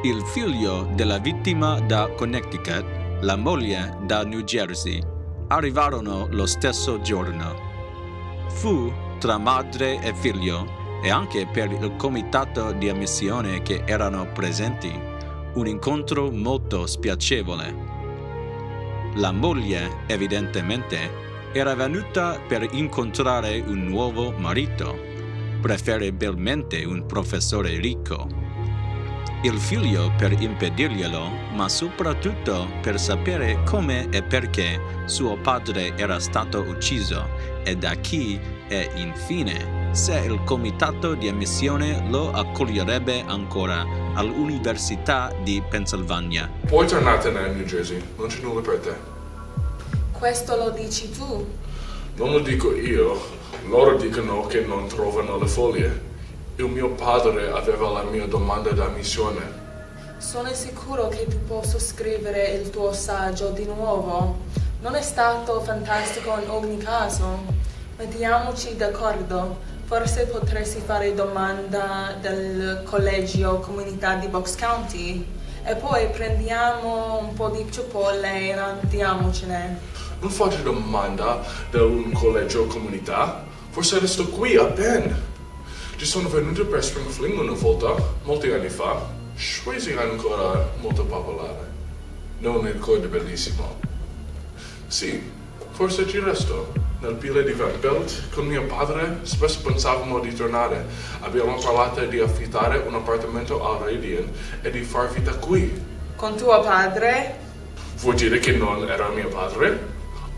Il figlio della vittima da Connecticut, la moglie da New Jersey, arrivarono lo stesso giorno. Fu tra madre e figlio, e anche per il comitato di ammissione che erano presenti, un incontro molto spiacevole. La moglie, evidentemente, era venuta per incontrare un nuovo marito, preferibilmente un professore ricco. Il figlio per impedirglielo, ma soprattutto per sapere come e perché suo padre era stato ucciso e da chi e infine se il comitato di ammissione lo accoglierebbe ancora all'Università di Pennsylvania. Puoi tornartene a New Jersey, non c'è nulla per te. Questo lo dici tu? Non lo dico io, loro dicono che non trovano le foglie. Il mio padre aveva la mia domanda d'ammissione. Sono sicuro che tu possa scrivere il tuo saggio di nuovo. Non è stato fantastico in ogni caso. Mettiamoci d'accordo. Forse potresti fare domanda del collegio comunità di Bucks County e poi prendiamo un po' di cipolle e andiamocene. Non faccio domanda da un collegio comunità. Forse resto qui a Penn. Ci sono venuto per Spring Fling una volta, molti anni fa. Swayze è ancora molto popolare. Non mi ricordo bellissimo. Sì, forse ci resto. Nel pile di Vanderbilt, con mio padre, spesso pensavamo di tornare. Abbiamo parlato di affittare un appartamento al Radiant e di far vita qui. Con tuo padre? Vuol dire che non era mio padre?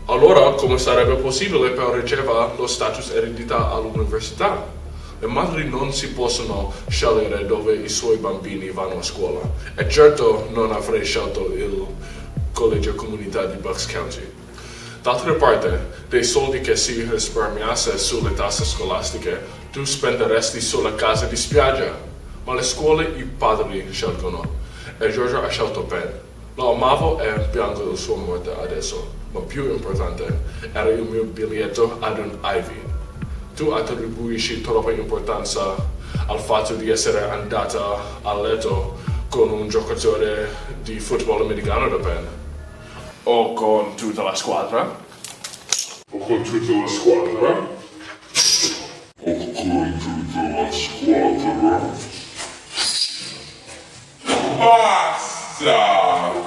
Allora, come sarebbe possibile per ricevere lo status eredità all'università? Le madri non si possono scegliere dove i suoi bambini vanno a scuola. E certo non avrei scelto il collegio comunità di Bucks County. D'altra parte, dei soldi che si risparmiasse sulle tasse scolastiche, tu spenderesti sulla casa di spiaggia. Ma le scuole i padri scelgono. E Giorgio ha scelto Penn. Lo amavo e piango la sua morte adesso. Ma più importante era il mio biglietto ad un Ivy. Tu attribuisci troppa importanza al fatto di essere andata a letto con un giocatore di football americano da Penn. O con tutta la squadra? O con tutta la squadra? O con tutta la squadra? Basta!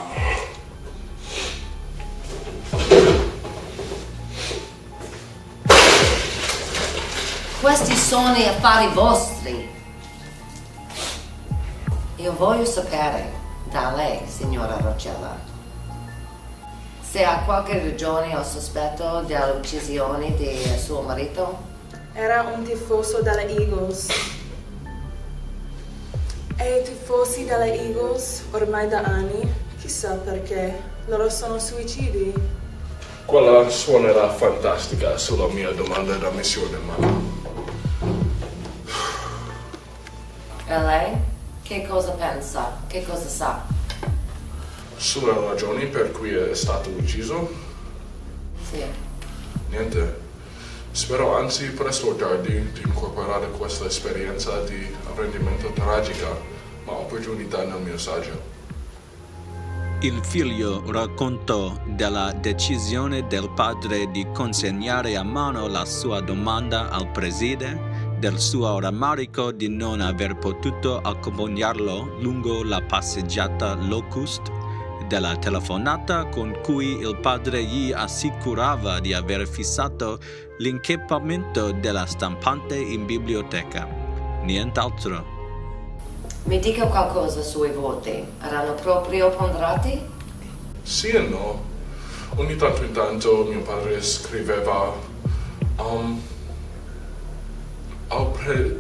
Questi sono gli affari vostri. Io voglio sapere da lei, signora Roccella, se ha qualche ragione o sospetto dell'uccisione di suo marito. Era un tifoso delle Eagles. E i tifosi delle Eagles ormai da anni, chissà perché, loro sono suicidi. Quella suonerà fantastica sulla mia domanda d'ammissione, ma... E lei? Che cosa pensa? Che cosa sa? Sulle ragioni per cui è stato ucciso? Sì. Niente. Spero anzi presto o tardi di incorporare questa esperienza di apprendimento tragica, ma opportunità nel mio saggio. Il figlio raccontò della decisione del padre di consegnare a mano la sua domanda al preside, del suo rammarico di non aver potuto accompagnarlo lungo la passeggiata Locust, della telefonata con cui il padre gli assicurava di aver fissato l'incappamento della stampante in biblioteca. Nient'altro. Mi dica qualcosa sui voti. Erano proprio ponderati? Sì e no. Ogni tanto in tanto mio padre scriveva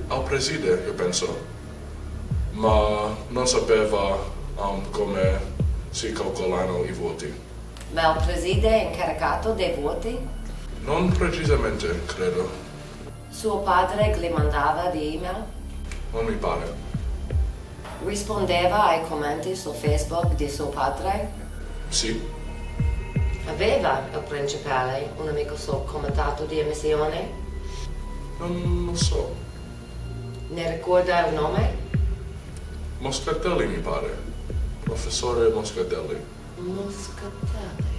al preside, io penso, ma non sapeva come si calcolano i voti. Ma il preside è incaricato dei voti? Non precisamente, credo. Suo padre gli mandava di email? Non mi pare. Rispondeva ai commenti su Facebook di suo padre? Sì. Aveva il principale un amico sul comitato di ammissione? Non lo so. Ne ricorda il nome? Moscatelli mi pare. Professore Moscatelli. Moscatelli.